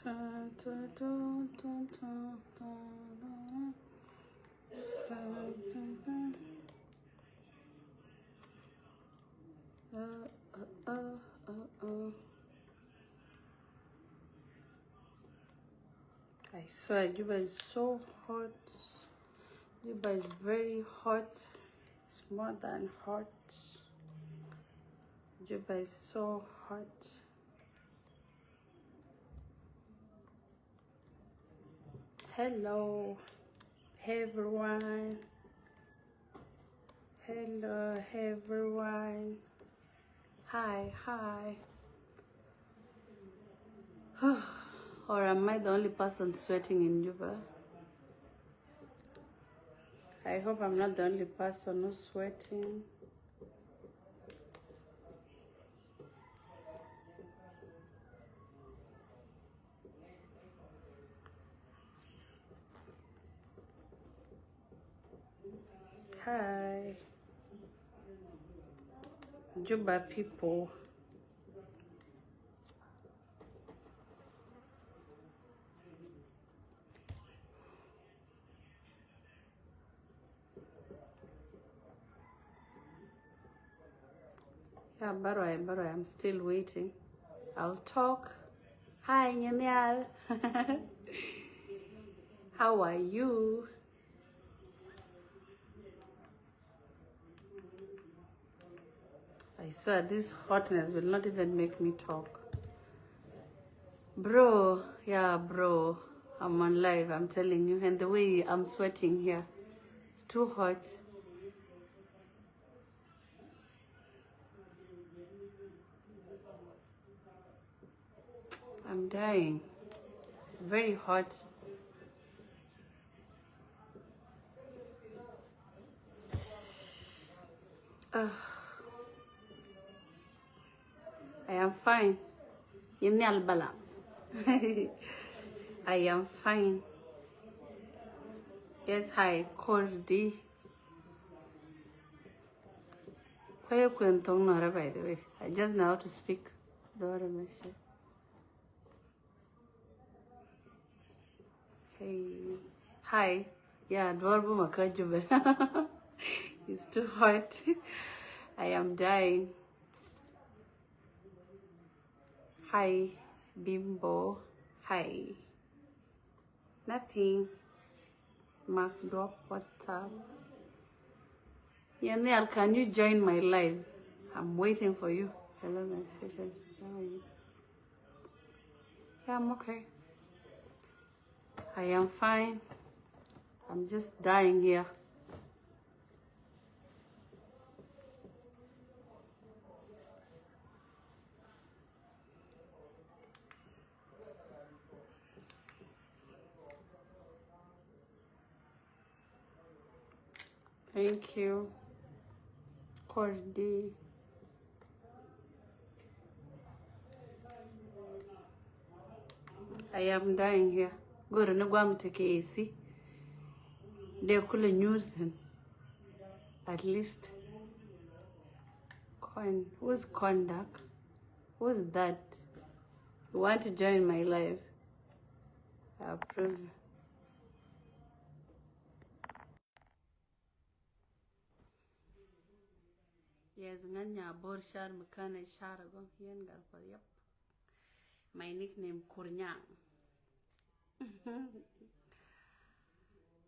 I swear, Juba is so hot. Juba is very hot. It's more than hot. Juba is so hot. Hello, everyone. Hello, everyone. Hi. Or am I the only person sweating in Juba? I hope I'm not the only person who's sweating. Hi, Juba people. Yeah, but I'm still waiting. I'll talk. Hi, Nyanyal. How are you? I swear this hotness will not even make me talk. Bro, yeah, bro. I'm on live, I'm telling you. And the way I'm sweating here, it's too hot. I'm dying. It's very hot. I am fine. Yini bala. I am fine. Yes, hi, Cordy. By the way. I just know how to speak. Hey. Hi. Yeah, Dwarbu Makajube. It's too hot. I am dying. Hi, Bimbo. Hi. Nothing. Mark drop, what's up? Yanel, can you join my live? I'm waiting for you. Hello, my sisters. How are you? Yeah, I'm okay. I am fine. I'm just dying here. Thank you, Cordy. I am dying here. Go to Nagwam take AC. They're cool news then. At least. Who's conduct? Who's that? You want to join my live? I approve. Yes, nganya bor shar mekane sharago yen garpa yep. My nickname Kurnyang.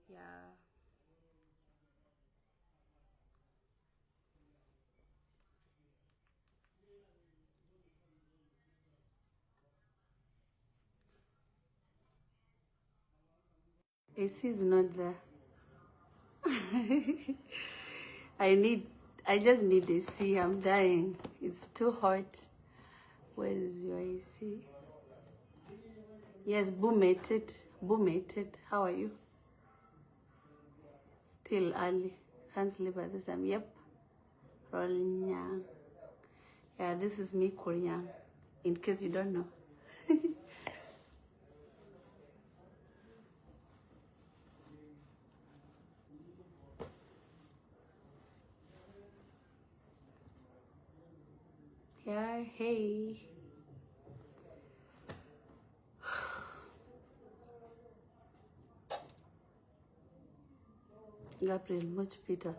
Yeah. AC is not there. I just need AC. I'm dying. It's too hot. Where's your AC? Yes, boomated. Boomated. How are you? Still early. Can't sleep at this time. Yep. Rolling. Yeah, this is me, Korean. In case you don't know. Yeah, hey. Gabriel Much Peter.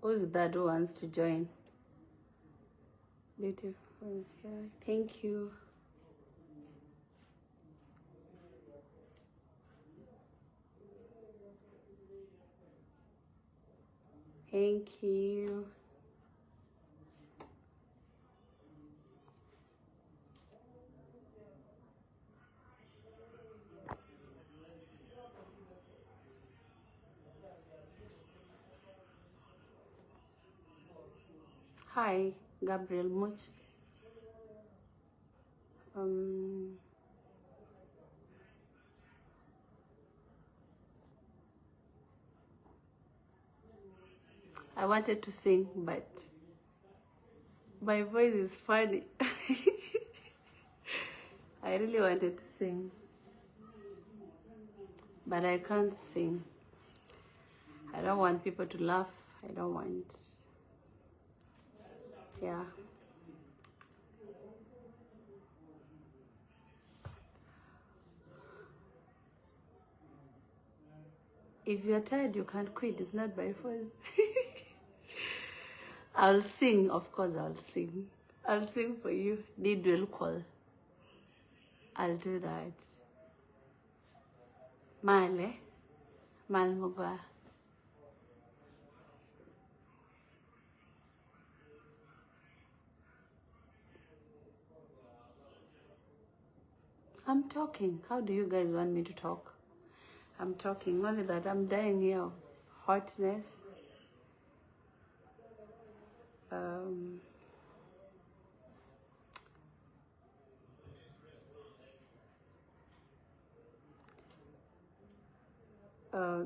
Who's that who wants to join? Beautiful. Yeah, thank you. Thank you. Hi, Gabriel Much. I wanted to sing, but my voice is funny. I really wanted to sing, but I can't sing. I don't want people to laugh. I don't want, yeah. If you're tired, you can't quit. It's not by force. I'll sing, of course I'll sing. I'll sing for you. Need will call. I'll do that. Male, Malmugwa. I'm talking. How do you guys want me to talk? I'm talking. Only that I'm dying here of hotness.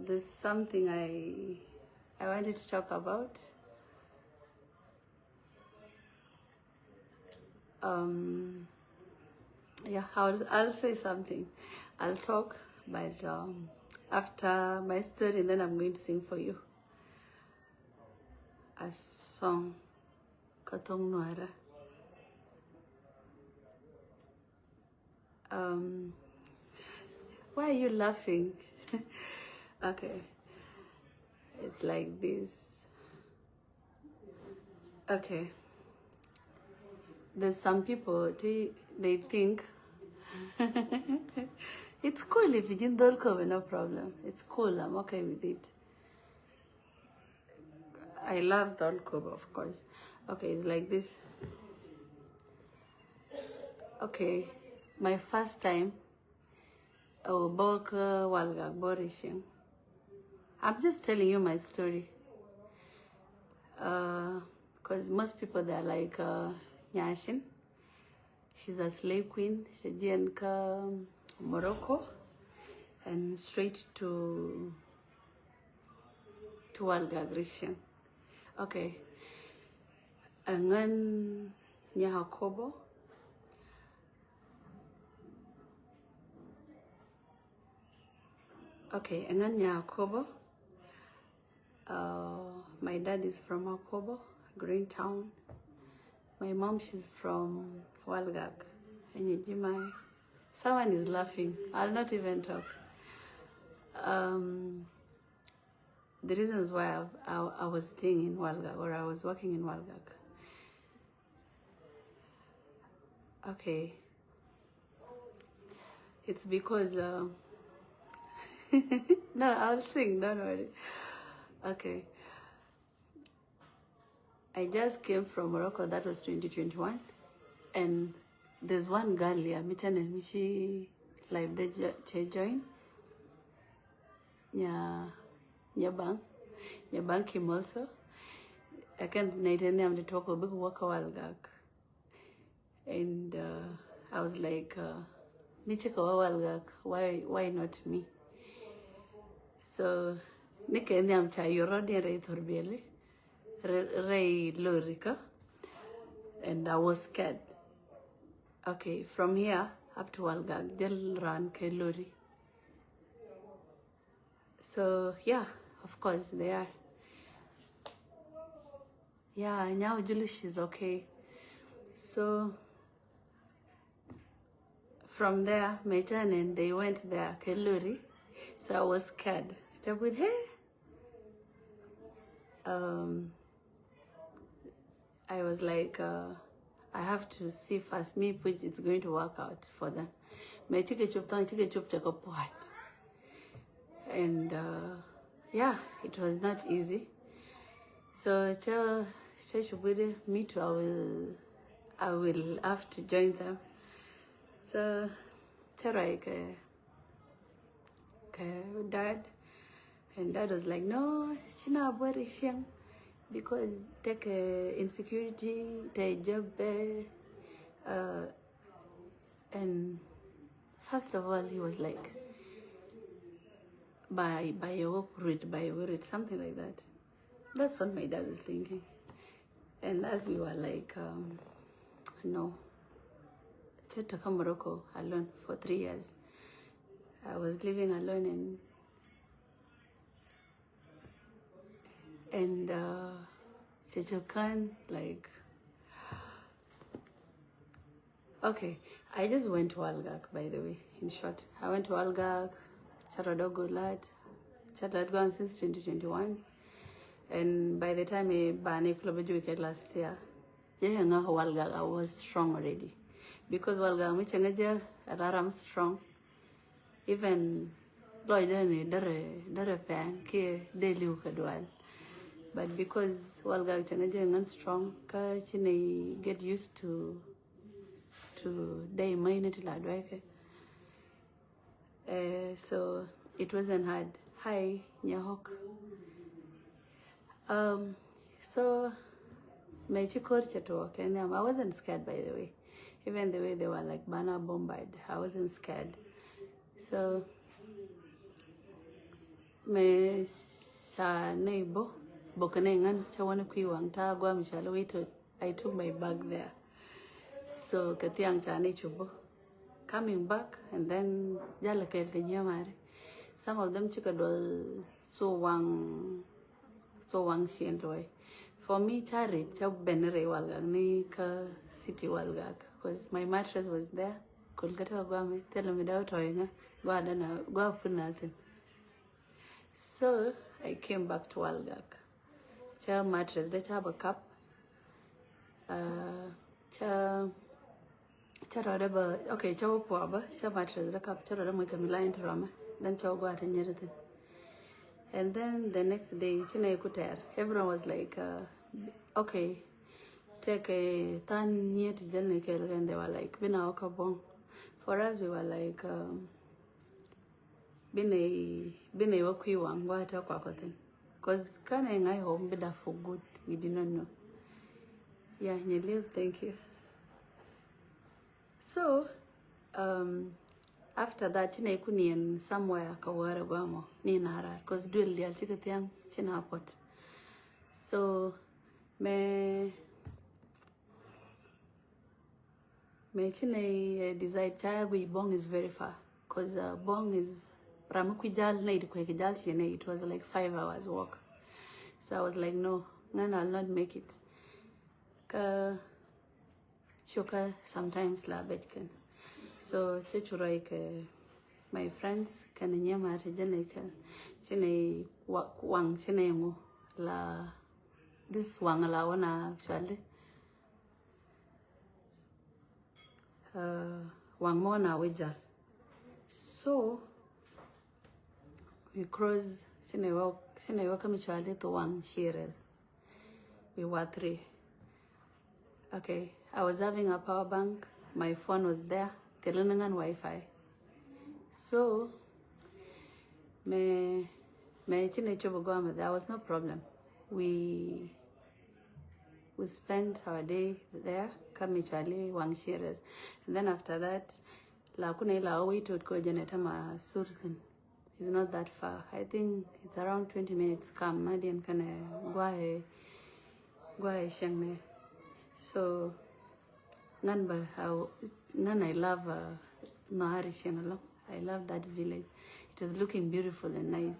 There's something I wanted to talk about. Yeah, I'll say something. I'll talk, but after my story, then I'm going to sing for you a song, Katong Nuera. Why are you laughing? Okay, it's like this. Okay, there's some people, they think it's cool if you didn't cover, no problem. It's cool, I'm okay with it. I love cover, of course. Okay, it's like this. Okay, my first time, I'm just telling you my story. Because most people, they're like, Nyashin. She's a slave queen. She's in Morocco and straight to Walgagrishan. Okay. And then Nyahakobo. Okay, and then Nyahakobo. My dad is from Akobo, Greentown. My mom, she's from Walgag. And someone is laughing. I'll not even talk. The reasons why I was staying in Walgag, or I was working in Walgag. Okay. It's because, no, I'll sing, don't worry. Okay. I just came from Morocco, that was 2021. And there's one girl here, Mitan and Michi live they join. Nyabang him also. I can't name them to talk a big work a while back. And I was like, why not me? So Nick and them chai you already Ray Lorica. And I was scared. Okay, from here up to Walgag, they'll run Lori. So yeah, of course they are. Yeah, now Julius is okay. So from there, Mejan and they went there, Keluri, So I was scared. I was like, I have to see first me which it's going to work out for them. And yeah, it was not easy. So me too, I will have to join them. So dad, and dad was like, no, because take insecurity, take job, and first of all, he was like, by your work rate, something like that. That's what my dad was thinking. And as we were like, no, to come Morocco alone for 3 years. I was living alone, and Chechokan, like, okay, I just went to Algak, by the way, in short. I went to Algak, Charadogulat, Chatladguan since 2021. And by the time I banned Club last year, I was strong already. Because Walga, I'm strong. Even Lloyd dare pan ke daily ukadwal. But because Walga Changaja strong, Chine get used to day minute ladwake. So it wasn't hard. Hi, Nyahok. So my chikor to work, and I wasn't scared, by the way. Even the way they were like banner bombarded, I wasn't scared. So me sa neighbor bokanengan chawana kuiwang ta gwa mishalo wait. I took my bag there. So katiang chani chubo. Coming back and then jala kelte nyamare. Some of them chikadol so wang shiendoy. For me, chari chab benere walgak ni ka city walgak, because my mattress was there. Kolkata gwame tell me without toyinga go put nothing. So I came back to Walgak. Cha mattress, they have a cup. Cha rodaba okay, cha poaba, cha mattress the cup, cha rodama kamila into rama, then cha go at anything. And then the next day, China Kuter, everyone was like, okay, take a tan near to Janekel, and they were like, Bina Okabong. For us, we were like, Bina Okwiwang, what a quackotin. Because can I home be that for good? We did not know. Yeah, you live, thank you. So, after that, China Kunian somewhere Kawara Guamo, Ninara, because dual the Alchikatiang, Chinapot. So, me China decide Chagui Bong is very far, because Bong is Ramukijal Naid Kwekijal Chine, it was like 5 hours walk. So I was like, no, I'll not make it. Choka sometimes la betken. So Chechuraik, my friends, can nyama Janekel, Chine wang Chinemo la this wang la one actually. Wang mona wija. So we cross Chine walk mutually to Wang Shire. We were 3. Okay, I was having a power bank, my phone was there, Telenangan Wi-Fi. So me Chine Chobogama, there was no problem. We spent our day there, Kamichali, Wang Shires. And then after that, La Kunela we to go Janetama Surkin. It's not that far. I think it's around 20 minutes come. Madian can go Shangne. So Nan I love nuääri Shanalo. I love that village. It was looking beautiful and nice.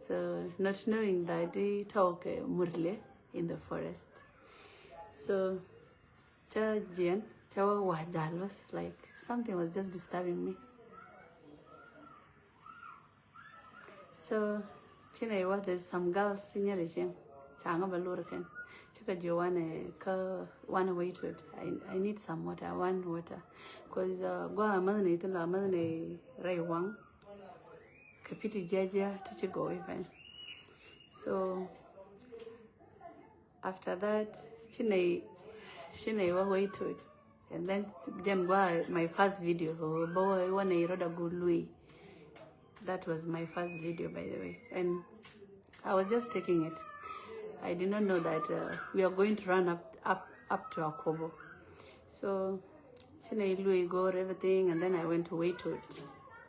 So not knowing that they talk Murle in the forest. So cha was like something was just disturbing me. So, China, what there's some girls in your region. Changa Balurican. Chika wanna wait with. I need some water. I want water. Because go a madane ray wang. Kapiti jaja to go even. So after that, China will wait with. And then go my first video. Oh boy, when I wrote a good Louis. That was my first video, by the way. And I was just taking it. I did not know that we are going to run up to Akobo. So, Louis go everything, and then I went to Waitwood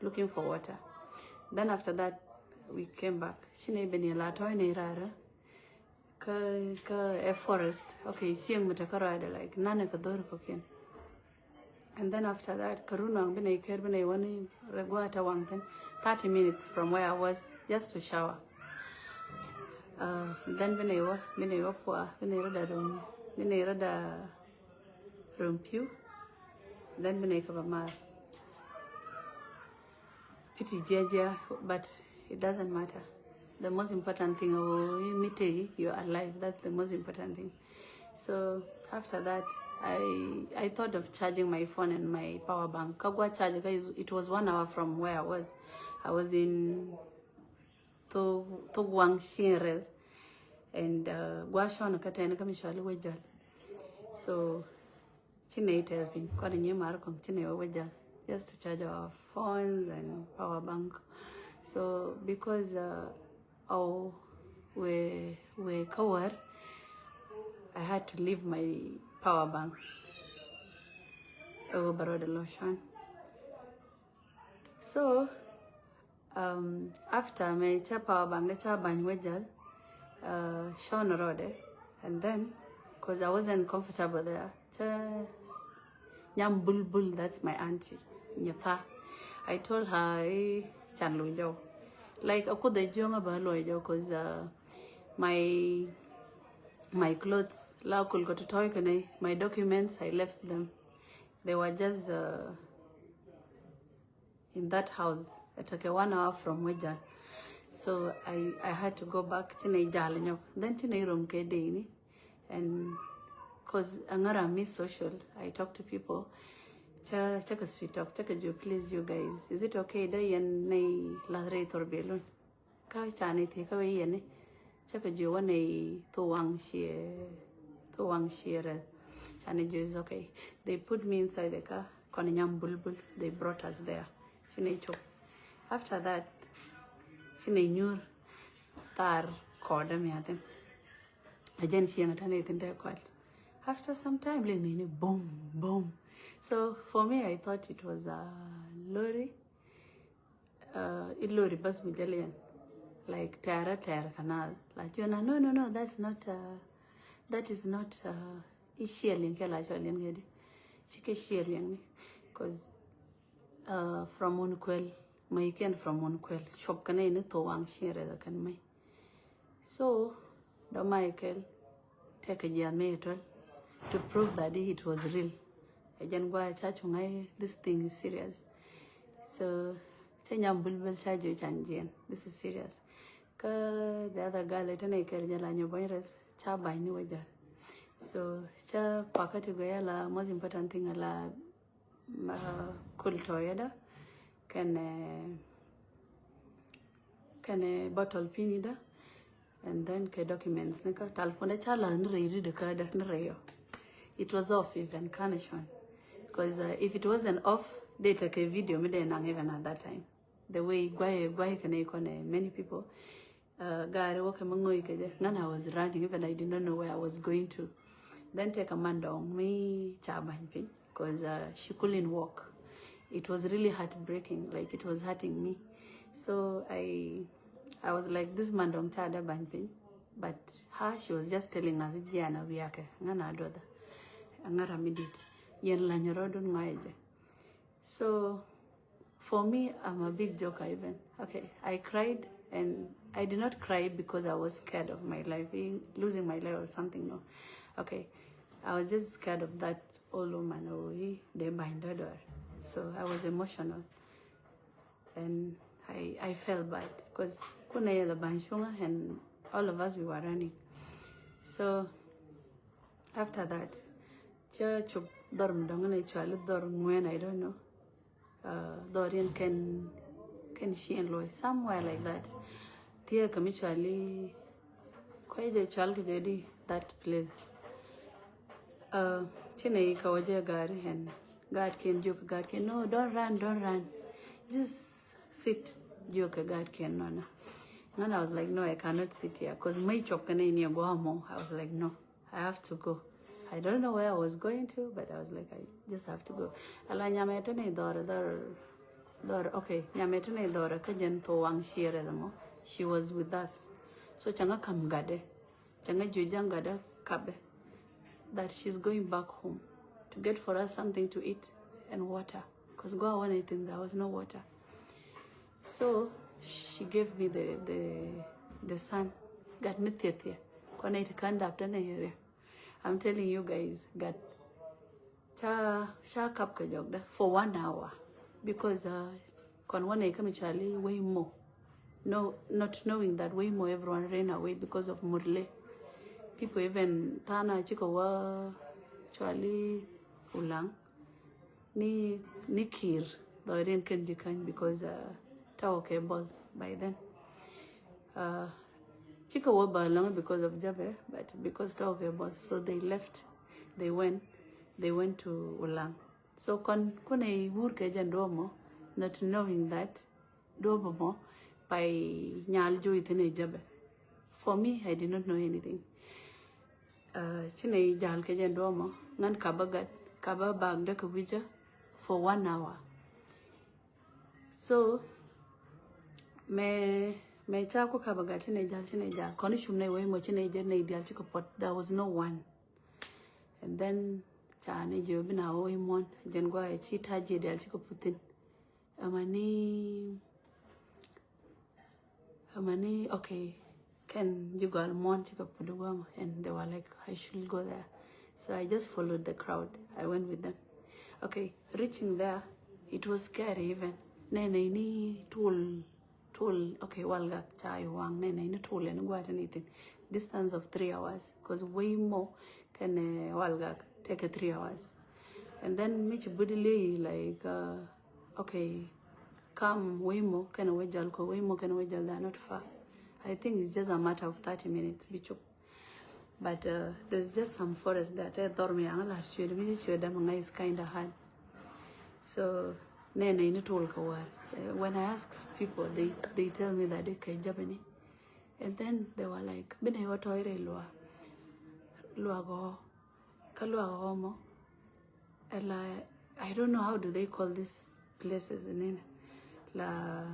looking for water. Then after that, we came back. Shine beni lato ine rara ka a forest. Okay, siang mutakarada like nane kador kokin. And then after that, Karuna beni kerbene wani reguata wangten 30 minutes from where I was just to shower. Then when I room pew, then when I cover my pity jaja, but it doesn't matter. The most important thing, you're alive. That's the most important thing. So after that, I thought of charging my phone and my power bank. Kagwa charge, guys, it was 1 hour from where I was. I was in Togwang Shinres and Guashon Katana Kamishali Wajal. So Chine tells me, got a new mark Chine Wajal, just to charge our phones and power bank. So because we covered, I had to leave my power bank over the lotion. So after my power bank, the chaban wejal, Sean Rode, and then because I wasn't comfortable there, Nyam Bulbul, that's my auntie, Nyapa. I told her, Chanlujo, like I could the jonga balojo, because my clothes, la could go to toy my documents, I left them. They were just in that house. I took a 1 hour from Wejan. So I had to go back to Nigeria. Then to Nairobi Kedini. And because Angara miss social, I talk to people. Check a sweet talk, check a joke, please, you guys. Is it okay? Day and nay ladre torbelun. Kai chani take away yene. Check a joke one a to wang shear. Chani jo is okay. They put me inside the car. Konanyam bulbul. They brought us there. Chine chok. After that, Chine knew tar corda me at him. Again, she and Tanathan quite. After some time, boom, boom. So for me, I thought it was a lorry. Lorry bus medallion, like Tara Canal. Like you know, no, that's not. That is not. Shearing actually, she shearing because from Unquel. My can from Monquel, shop can in to one share can me. So, the Michael take a meter to prove that it was real. I can go to church when this thing is serious. So, Chanyam Bulbul charge you changian. This is serious. The other girl at an acre, Jalanyo virus, cha by New Waja. So, cha Pakatugoyala, most important thing, la Kultoyada. Can bottle pinida and then documents nika telephone chala read the card it was off even carnation because if it wasn't off they take a video me then even at that time the way guy can many people guy walk among none I was running even I did not know where I was going to then take a man down me chaban because she couldn't walk. It was really heartbreaking, like it was hurting me. So I was like, this man don't tada banpin. But her, she was just telling us, Giana Viake, Nana Doda, Angara Midit, Yen Lanyarodun Maje. So for me, I'm a big joker even. Okay, I cried and I did not cry because I was scared of my life, losing my life or something, no. Okay, I was just scared of that old woman, they binded her. So I was emotional and I felt bad because kuna the banshunga, and all of us we were running. So after that, church dorm dongana actually dorm when I don't know. Dorian can she and Loy somewhere like that. Tia kamichuali quite a child jadi that place. Chine kawaja gari and God can joke God can no don't run. Just sit joke God can no. And I was like, no, I cannot sit here because my chokane in go home. I was like, no, I have to go. I don't know where I was going to, but I was like, I just have to go. Ala nyametane door okay, nyametane door kajen to wang shire mo. She was with us. So changa kam gade. Changa jujang gade kabe. That she's going back home to get for us something to eat and water. Because go on anything, there was no water. So she gave me the son. Got me tete. Kwana itikanda aptana here. I'm telling you guys, got cha kap ka jogda for 1 hour because kon one come Charlie way more. No, not knowing that way more everyone ran away because of Murle. People even Tana Chikowa Charlie Ulang ni Kir the didn't can because Taoke ball by then. Chikowa Balang because of Jabe, but because Taoke ball, so they left. They went to Ulang. So kone wurke jandomo, not knowing that dobomo by nyaljo itene Jabe. For me, I did not know anything. Chine jal ke jandomo ngan kaba bag de kuwija for 1 hour. So me chako kabaga chine jal koni shumne way mo chine jene ideal chiko pot. There was no one. And then chane jobi na o imon jengwa e chita je ideal chiko putin. Amani okay, can you go almond chiko puduwama? And they were like, I should go there. So I just followed the crowd. I went with them. Okay, reaching there, it was scary even. Nene ni tool. Okay, walga chai wang nene ni tool and what anything. Distance of 3 hours, because way more can walga take 3 hours. And then Mitch Budili like okay, come way more can wejal ko way more can wejal, they're not far. I think it's just a matter of 30 minutes, bicho. But there's just some forest that I dormi angala is kind of hard. So when I ask people, they tell me that they can Japanese. And then they were like, Bine watoire luago kaluago. And like, I don't know how do they call these places in la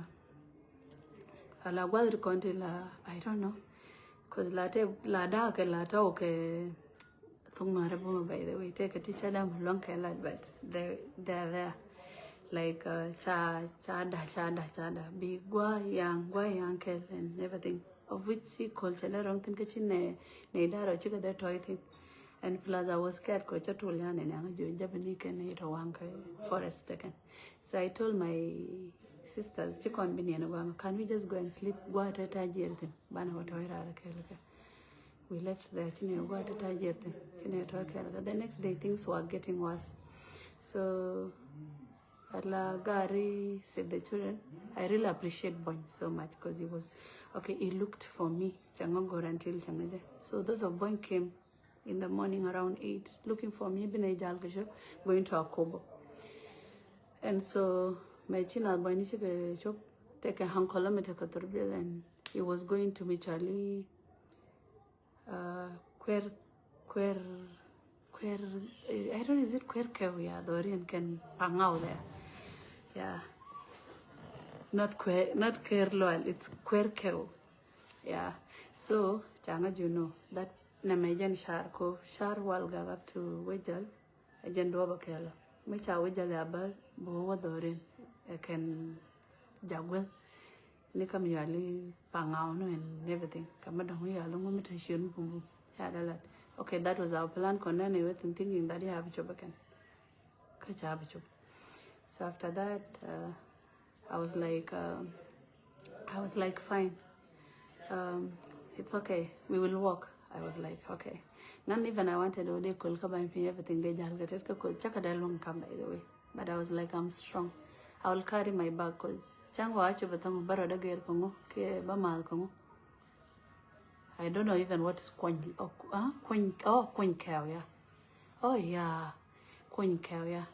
guadri conte la, I don't know. Because la da ke la ta okay thung by the way, take a teacher them long but they're there. Like chada, be gua yang kel and everything. Of which she called chada wrong thing kitchen ne daro chika da toy thing. And plus I was scared ko chatulian and I'm Japanese and it forest again. So I told my sisters, can we just go and sleep? Go at a tajir thing. We left there, go at a tajir thing. The next day things were getting worse. So Allah Gari saved the children. I really appreciate Boy so much because he was okay. He looked for me, Changongor until Changaja. So those of Boy came in the morning around 8, looking for me. Going to Akobo, and so my china Boy take a 100 kilometer and he was going to meet Charlie. I don't know, is it Querkewia? The Orion can pang out there. Yeah. Not Kerloal, it's Querkew. Yeah. So, Changa, you know, that Namajan Shar Walga up to Wejal, a Jandova Kela. Which are Wejal Abel, Bowa Dorin, I can Jagwell, Nikam Yali, Pangauno, and everything. Kamadong Yalong imitation, boom, had a lot. Okay, that was our plan. Continue thinking that you have a job again. So after that, I was like, fine. it's okay, we will walk. I was like, okay. Not even I wanted to do everything they did because Chakadal won't come, by the way. But I was like, I'm strong. I will carry my bag because Changwa Achubatang Barada Gair Kongo, Ke Bamal Kongo. I don't know even what is Queen Cow, yeah. Oh, yeah. Queen Cow, yeah.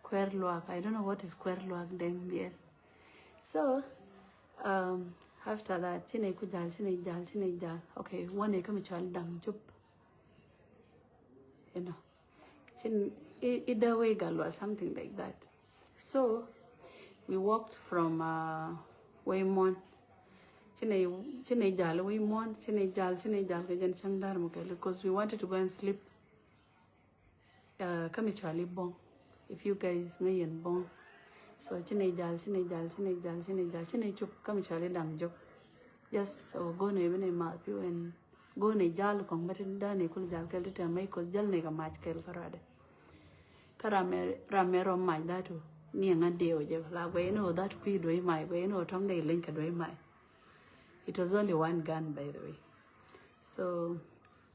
Querluak. I don't know what is Querluak then. So, after that, Chine Jal. Okay, one day come a child down, jup. You know, either way, gal or something like that. So, we walked from Waymon. Chine Jal, Waymon, Chine Jal, Gajan Changdar Mukele, because we wanted to go and sleep. Come a child bong. If you guys know and bong. So Chine Jal, chup, come a child down, jup. Yes, so go ne even a map you and go ne jal kong but done a cool jal kel to make cause jal nega match kel karade. Ramero my that near a day or jeff la way no that we do my way no tongue they link a my. It was only one gun by the way. So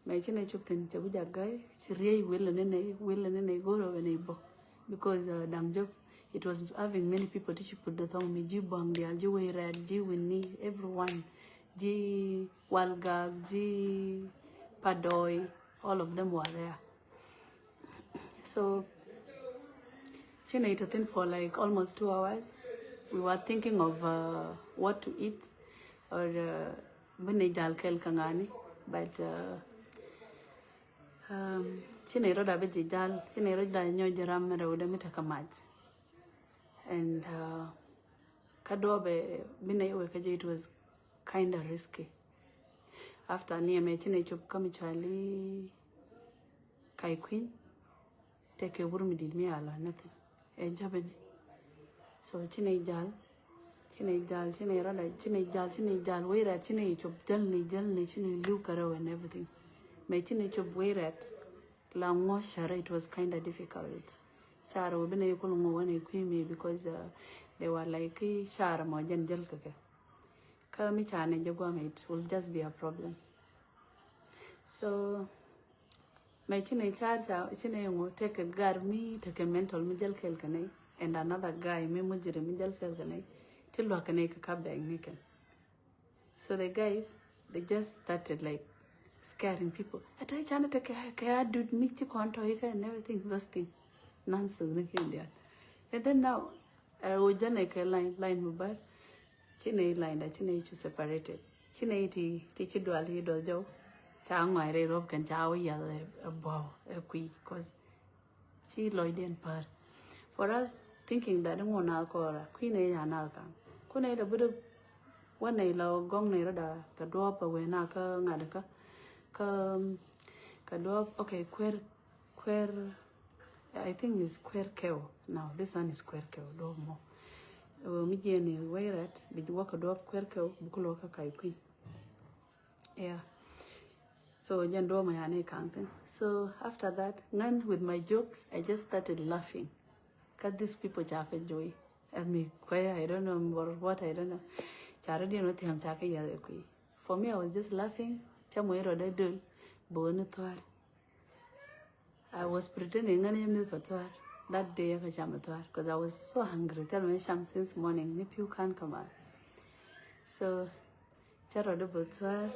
my chine chup in Chabuja guy, she really will and a go over a book because dang job it was having many people to put the thong me jibang the aljiwe red, jiwini, everyone. G Walgag, G Padoy, all of them were there. So, she ate for like almost 2 hours. We were thinking of what to eat or Benejal Kel Kangani, but she never rode a veggie, she never rode a new jaram with a metakamaj. And Kadobe Bine it was kind of risky. After near me, Chine Chup come Charlie Kai Queen, take a worm did me ala nothing. A jabin. So Chine Jal, where at Chine Chup, Jalni, Chine Lucaro and everything. My Chine Chup, where at Lango Shara, it was kind of difficult. Shara, we been a column one a queen because they were like Shara Mojan Jelkake. It will just be a problem. So, my chine charge, chine take a guard me, take a mental middle kelkane, and another guy, me mujire middle kelkane, till wakane kabag naked. So the guys, they just started like scaring people. I try to take a care, dude, meet you and everything, those things. Nonsense, and then now, I would just line, but. Chine line that Chine separated. Chine teach dual he dojo. Chang my rope can chow ya a bow a quee, cause she Lloyd and par. For us, thinking that one alcohol, queen a an alcam. Kune the Buddha one a low gong near the drop away naka nadaka. Kadop, okay, queer, I think is queer cow. Now this one is queer cow, do more. Mijeni where at did work a dog querco bukuloka kai queen. Yeah. So jando my ane counting. So after that, none with my jokes, I just started laughing. Cut these people chaka joy. I mean I don't know what I don't know. Charity no him chaka yadaqui. For me I was just laughing. Chamuero de dul, bonatoir. I was pretending any milk that day because I was so hungry. Tell me Sham since morning, if you can't come out. So Charo de Botswar,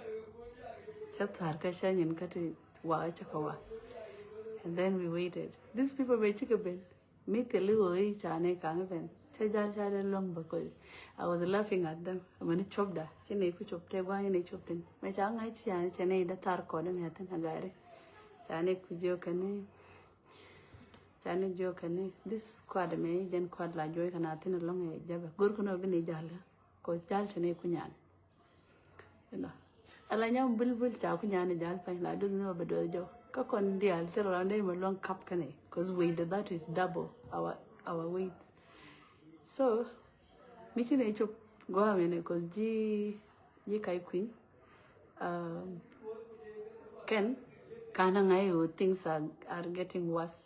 Chatar Kashan and Kati Wa Chakawa. And then we waited. These people were chicken. Meet a little each and a can Chajal long because I was laughing at them. I'm going to chop that. Chene put up Taiwan and a chopping. My chang I chan, Chene the tar cordon at a gare. Chane could joke and Chane joke and this quad me, then quad la joy and Athena long a jab. Gurkuno bini jala, cause Jal Chene Kunyan. You know. Alanyam Bulbul Chakunyan and Jalpine, I don't know about the joke. Kakon deal, tell around him a long cup cane, cause weight that is double our weight. So, meeting a chop go amen, cause G Kai Queen, Ken, Kanangai, things are getting worse.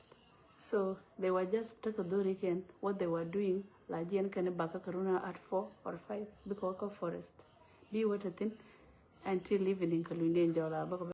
So, they were just take a dorican, what they were doing, Lajian Kanabaka Karuna at 4 or 5, because of forest. Be what a thing. until evening kalunde njola